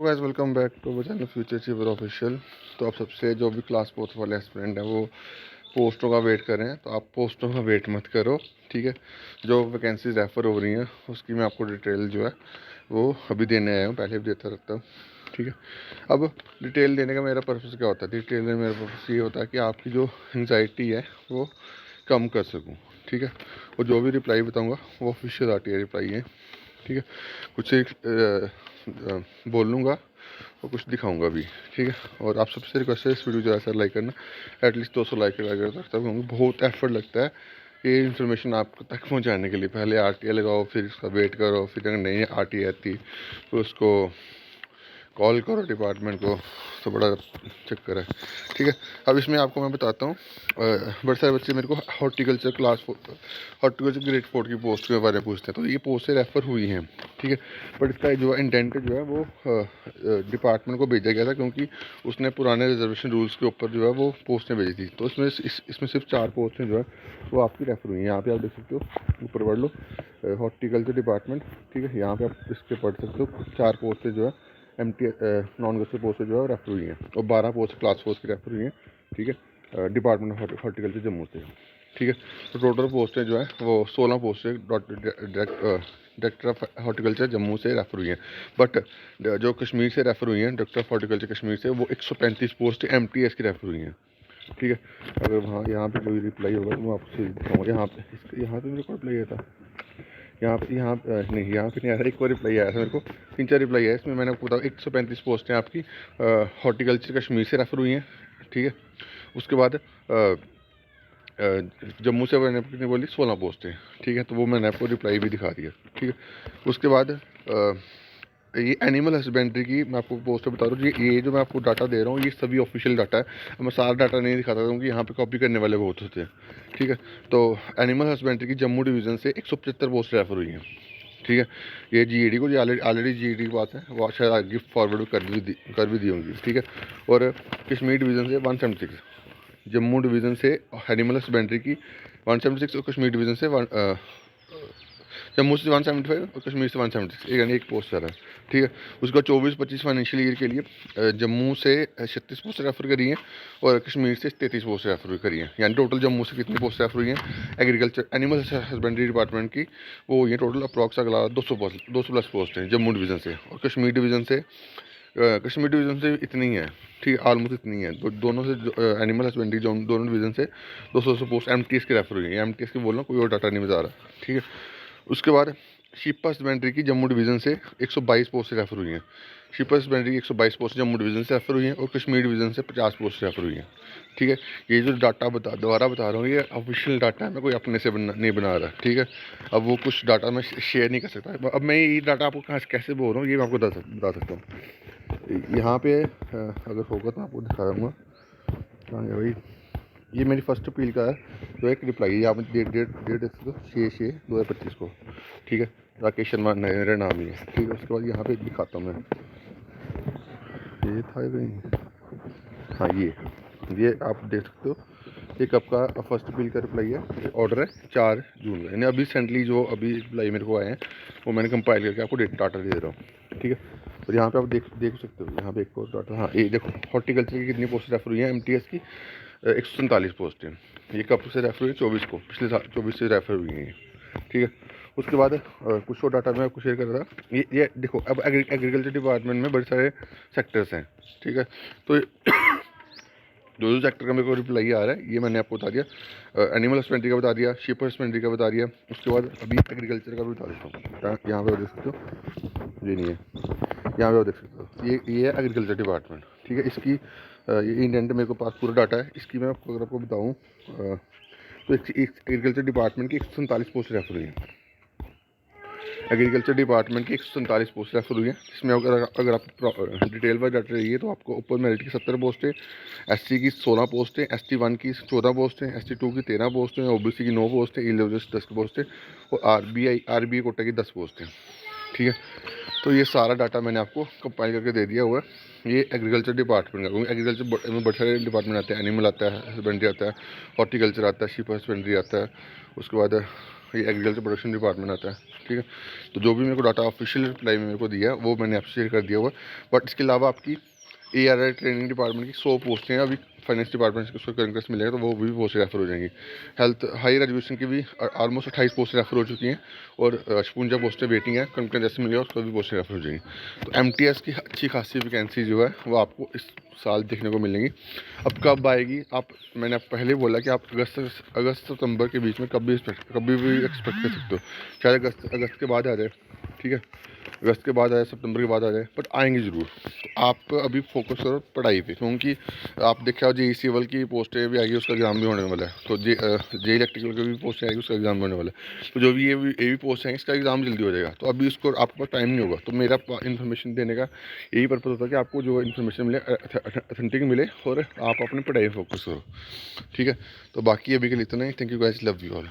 Guys welcome back to our channel Future Achiever Official. तो आप सबसे जो भी क्लास फोर्थ वाले एस्पिरेंट हैं वो पोस्टों का वेट कर रहे हैं, तो आप पोस्टों का वेट मत करो, ठीक है। जो वैकेंसीज रेफ़र हो रही हैं उसकी मैं आपको डिटेल जो है वो अभी देने आया हूँ, पहले भी देता रहता हूँ, ठीक है। अब डिटेल देने का मेरा पर्पज़ क्या होता है? डिटेल देने का मेरा पर्पज़ ये होता है कि आपकी जो एंग्जाइटी है वो कम कर सकूँ, ठीक है। और जो भी रिप्लाई बताऊँगा वो ऑफिशियल आर रिप्लाई है, ठीक है। कुछ एक बोल लूँगा और कुछ दिखाऊंगा भी, ठीक है। और आप सबसे रिक्वेस्ट है इस वीडियो ज़्यादा से लाइक करना, एटलीस्ट 200 लाइक अगर रखता हूँ, क्योंकि बहुत एफर्ट लगता है ये इन्फॉर्मेशन आप तक पहुँचाने के लिए। पहले आर लगाओ, फिर इसका वेट करो, फिर अगर नहीं आर आती तो उसको कॉल करो डिपार्टमेंट को, तो बड़ा चक्कर है, ठीक है। अब इसमें आपको मैं बताता हूँ, बड़े सारे बच्चे मेरे को हॉर्टिकल्चर हॉर्टिकल्चर ग्रेड 4 की पोस्ट के बारे में पूछते हैं, तो ये पोस्ट से रेफ़र हुई हैं, ठीक है। बट इसका जो इंटेंट जो है वो डिपार्टमेंट को भेजा गया था, क्योंकि उसने पुराने रिजर्वेशन रूल्स के ऊपर जो है वो पोस्टें भेजी थी। तो इसमें सिर्फ 4 पोस्टें जो है वो आपकी रेफ़र हुई हैं। यहाँ पे आप देख सकते हो, ऊपर पढ़ लो, हॉर्टिकल्चर डिपार्टमेंट, ठीक है। यहाँ पे आप इसके पढ़ सकते हो 4 पोस्टें जो है MT नॉन गस्टर पोस्ट जो है रेफर हुई हैं, और 12 पोस्ट क्लास फोर्स की रेफर हुई हैं, ठीक है, डिपार्टमेंट ऑफ हॉर्टिकल्चर जम्मू से, ठीक है। तो टोटल पोस्टें जो है वो 16 पोस्टें डायरेक्टर ऑफ हॉर्टिकल्चर जम्मू से रेफर हुई हैं। बट जो कश्मीर से रेफर हुई हैं, डायरेक्टर ऑफ हॉर्टिकल्चर कश्मीर से, वो 135 पोस्ट MTS की रेफर हुई हैं, ठीक है। अगर वहाँ यहाँ पे कोई रिप्लाई होगा तो मैं आपसे दिखाऊँगा। यहाँ पे मेरे को रिप्लाई आया था, यहाँ पे नहीं आया था। एक और रिप्लाई आया था मेरे को, 3-4 रिप्लाई आया इसमें। मैंने आपको बताया 135 पोस्टें आपकी हॉर्टिकल्चर कश्मीर से रेफर हुई हैं, ठीक है। उसके बाद जम्मू से मैंने अपनी बोली 16 पोस्टें, ठीक है। तो वो मैंने आपको रिप्लाई भी दिखा दिया, ठीक है। उसके बाद ये एनिमल हस्बेंड्री की मैं आपको पोस्ट बता रहा हूँ। ये जो मैं आपको डाटा दे रहा हूँ ये सभी ऑफिशियल डाटा है। मैं सारा डाटा नहीं दिखाता क्योंकि यहाँ पे कॉपी करने वाले बहुत होते हैं, ठीक है। तो एनिमल हस्बेंड्री की जम्मू डिवीज़न से 175 पोस्ट रेफर हुई हैं, ठीक है। ये GED को, जो ऑलरेडी GED की बात है वो शायद आगे फॉरवर्ड कर भी दी होंगी, ठीक है। और कश्मीर डिवीज़न से 176, जम्मू डिवीज़न से एनिमल हस्बेंड्री की 176, और कश्मीर डिवीज़न से जम्मू से 175 और कश्मीर से 176, एक यानी एक पोस्ट है, ठीक है। उसका 24-25 फाइनेंशियल ईयर के लिए जम्मू से 36 पोस्ट रेफर करी हैं और कश्मीर से 33 पोस्ट रेफर करी हैं। यानी टोटल जम्मू से कितनी पोस्ट रेफर हुई हैं एग्रीकल्चर एनिमल हस्बेंड्री डिपार्टमेंट की, वो हुई हैं टोटल अप्रॉक्स अगला 200 प्लस पोस्ट हैं जम्मू डिवीज़न से। और कश्मीर डिवीज़न से इतनी है, ठीक है, ऑलमोस्ट इतनी है। दोनों से एनिमल हस्बेंड्री दोनों डिवीज़न से 200 पोस्ट MTS की रेफर हुई है। MTS की बोल रहा हूँ, कोई और डाटा नहीं बता रहा, ठीक है। उसके बाद शिप हस्बेंड्री की जम्मू डिवीज़न से 122 पोस्ट रेफर हुई हैं। शिप हस्बेंड्री की 122 पोस्ट जम्मू डिवीज़न से रेफर हुई हैं, और कश्मीर डिवीज़न से 50 पोस्ट रेफर हुई हैं, ठीक है। ये जो डाटा दोबारा बता रहा हूँ ये ऑफिशियल डाटा है, मैं कोई अपने से नहीं बना रहा, ठीक है। अब वो कुछ डाटा मैं शेयर नहीं कर सकता। अब मैं ये डाटा आपको कहाँ कैसे बोल रहा हूँ ये मैं आपको बता सकता हूँ। यहाँ पे अगर होगा तो आपको दिखा दूँगा। हाँ भाई, ये मेरी फर्स्ट अपील का है जो एक रिप्लाई है। आप डेट देख सकते हो 6/6/2025 को, ठीक है। राकेश शर्मा मेरा नाम ही है, ठीक है। उसके बाद यहाँ पे दिखाता हूँ मैं, ये था कहीं, हाँ ये आप देख सकते हो। एक आपका फर्स्ट अपील का रिप्लाई है, ऑर्डर है 4 जून का, यानी अभी रिसेंटली जो अभी रिप्लाई मेरे को आए हैं वो मैंने कंपाइल करके आपको डाटा दे रहा हूँ, ठीक है। और यहाँ पे आप देख सकते हो, यहाँ पे एक और डाटा, हाँ ये देखो हॉर्टिकल्चर की कितनी पोस्ट रेफर हुई हैं MTS की, 147 पोस्टें। ये कब से रेफर हुई? 24 को, पिछले साल 24 से रेफर हुई हैं, ठीक है। उसके बाद कुछ और डाटा मैं आपको शेयर कर रहा था। ये देखो, अब एग्रीकल्चर डिपार्टमेंट में बड़े सारे सेक्टर्स हैं, ठीक है। तो जो सेक्टर का मेरे को रिप्लाई आ रहा है ये मैंने आपको बता दिया। एनिमल हस्बेंड्री का बता दिया, शिप हस्बेंड्री का बता दिया। उसके बाद अभी एग्रीकल्चर का भी बता देता हूँ। यहाँ पे आप देख सकते हो, ये नहीं है, यहाँ पे आप देख सकते हो, ये है एग्रीकल्चर डिपार्टमेंट, ठीक है। इसकी ये इंडेंट मेरे को पास पूरा डाटा है इसकी। मैं अगर आपको बताऊँ तो एग्रीकल्चर डिपार्टमेंट की 147 पोस्ट रेफर हुई हैं। एग्रीकल्चर डिपार्टमेंट की 147 पोस्ट रेफर हुई हैं, जिसमें अगर आप डिटेल वाइज डाटा चाहिए तो आपको ओपन मेरिट की 70 पोस्टें, SC की 16 पोस्टें, ST1 की 14 पोस्टें, ST2 की 13 पोस्टें, OBC की 9 पोस्टें, EWS 10 पोस्टें, और RBI कोटा की 10 पोस्टें, ठीक है। तो ये सारा डाटा मैंने आपको कंपाइल करके दे दिया हुआ है। ये एग्रीकल्चर डिपार्टमेंट का, क्योंकि एग्रीकल्चर में बहुत सारे डिपार्टमेंट आते हैं। एनिमल आता है, हस्बेंड्री आता है, हॉर्टिकल्चर आता है, शिप हस्बेंड्री आता है, उसके बाद ये एग्रीकल्चर प्रोडक्शन डिपार्टमेंट आता है, ठीक है। ठीक है। तो जो भी मेरे को डाटा ऑफिशियल रिप्लाई में मेरे को दिया है वो मैंने आपसे शेयर कर दिया हुआ है। बट इसके अलावा आपकी ARI ट्रेनिंग डिपार्टमेंट की 100 पोस्टें हैं अभी फाइनेंस डिपार्टमेंट से उसको करंट मिलेगा, तो वो भी पोस्ट रेफर हो जाएंगी। हेल्थ हायर एजुकेशन की भी ऑलमोस्ट 28 पोस्टें रेफर हो चुकी हैं और 56 पोस्टें वेटिंग है, कंकरेंट जैसे मिलेगा उसको भी पोस्टें रेफर हो जाएंगी। तो MTS की अच्छी खासी वैकेंसी जो है वो आपको इस साल देखने को मिलेंगी। अब कब आएगी आप, मैंने आप पहले बोला कि आप अगस्त सितंबर के बीच में कभी भी एक्सपेक्ट कर सकते हो। शायद अगस्त के बाद आ जाए, ठीक है, अगस्त के बाद आ जाए, सितंबर के बाद आ जाए, बट आएंगे ज़रूर। तो आप अभी फोकस करो पढ़ाई पे, क्योंकि आप देखा JEE सिविल की पोस्टें भी आएगी, उसका एग्ज़ाम भी होने वाला है। तो जे इलेक्ट्रिकल की भी पोस्टें आएगी, उसका एग्ज़ाम भी होने वाला है। तो जो भी ये भी पोस्ट आएंगे इसका एग्ज़ाम जल्दी हो जाएगा। तो अभी उसको आपके पास टाइम नहीं होगा। तो मेरा इन्फॉर्मेशन देने का यही पर्पज़ होता है कि आपको जो इन्फॉर्मेशन मिले अथेंटिक मिले और आप अपनी पढ़ाई फोकस करो, ठीक है। तो बाकी अभी के लिए इतना ही। Thank you guys, love you all.